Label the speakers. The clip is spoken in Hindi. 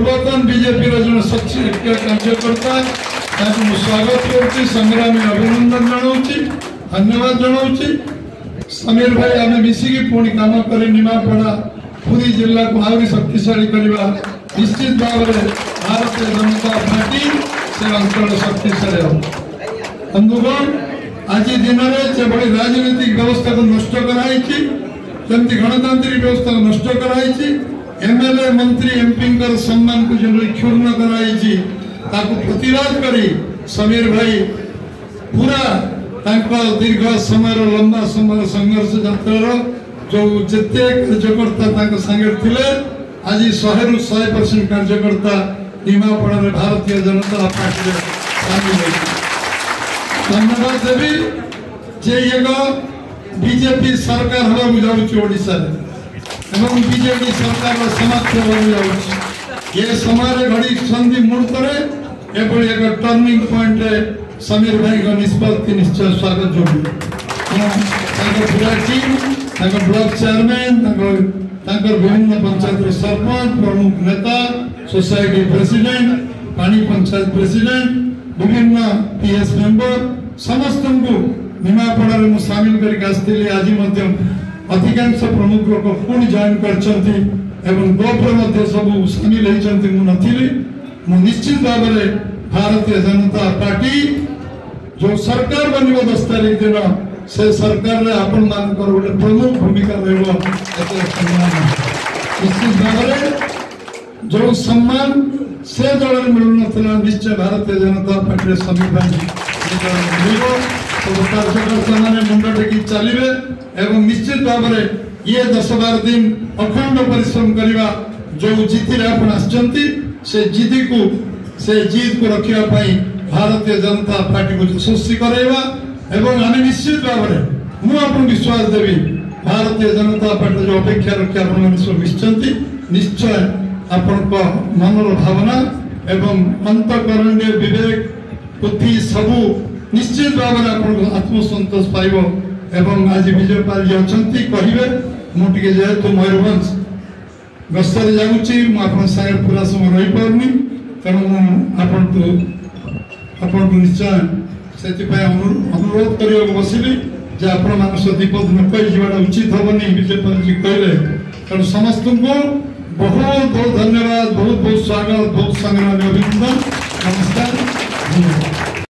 Speaker 1: पूर्वतन बीजेपी जन सक्रिय कार्यकर्ता स्वागत कर संग्रामी अभिनंदन जनाऊँगी धन्यवाद जनाऊँगी। समीर भाई आम मिसिकी पुणी काम कर निमापड़ा पुरी जिला को आहरी शक्तिशाली करवा निश्चित भाव में भारतीय जनता पार्टी से अंचल शक्तिशाली हो। बंधुगण आज दिन में राजनीतिक व्यवस्था को नष्ट कराई जमती गणतांत्रिक व्यवस्था को नष्ट कराई एमएलए मंत्री एमपी सम्मान को जो क्षुण्ण कराई प्रतिवाद करी समीर भाई पूरा दीर्घ समय लंबा समय संघर्ष यात्रा जो जिते कार्यकर्ता संगे थे आज 100 ରୁ 100% कार्यकर्ता निमापड़ा भारतीय जनता पार्टी सामिल धन्यवाद देवी जे एक बीजेपी सरकार हवा जाऊँचा बीजेपी सरकार समाप्त हो ये समय घड़ी संधि मुहूर्त एभली एक टर्निंग पॉइंट समीर भाई का निष्पत्ति निश्चय स्वागत जोड़ी पूरा टीम ब्लॉक चेयरमैन विभिन्न पंचायत सरपंच प्रमुख नेता सोसाइटी प्रेसिडेंट पानी पंचायत प्रेसिडेंट विभिन्न पीएस मेंबर समस्त को निमापड़ा में सामिल करके आज अधिकांश प्रमुख लोग पुणी जॉइन कर गोप्र सब सामिल होती निश्चित भाव में भारतीय जनता पार्टी जो सरकार बन 10 तारीख दिन से सरकार आपण मान गोटे प्रमुख भूमिका निश्चित भाव में जो सम्मान से दल मिलूना निश्चय भारतीय जनता पार्टी समीर सब कार्यकर्ता मैंने मुंड टेक चलिए एवं निश्चित भाव में ये 10-12 दिन अखंड परिश्रम करवा जो जीत से जीत को रखापी भारतीय जनता पार्टी को यशस्वी करवा एवं आम निश्चित भाव में मुझे विश्वास देवी भारतीय जनता पार्टी जो अपेक्षा रखी आप निश्चय आपण मनर भावना एवं अंतकरण्य विवेक बुद्धि सबू निश्चित भाव में आत्मसंतोष पाइब एवं आज विजयपाल जी अच्छा कहे मुझे जेहेतु मयूरभंज गस्तर जाऊँगी मुझे पूरा समय रही पारनी तेणु आपण निश्चय से अनुरोध करने बसली जे आपण मान दीपद न कही उचित हेनी विजयपाल जी कहले तेणु समस्त को बहुत बहुत धन्यवाद बहुत बहुत स्वागत बहुत संग्रामी अभिनंदन नमस्कार।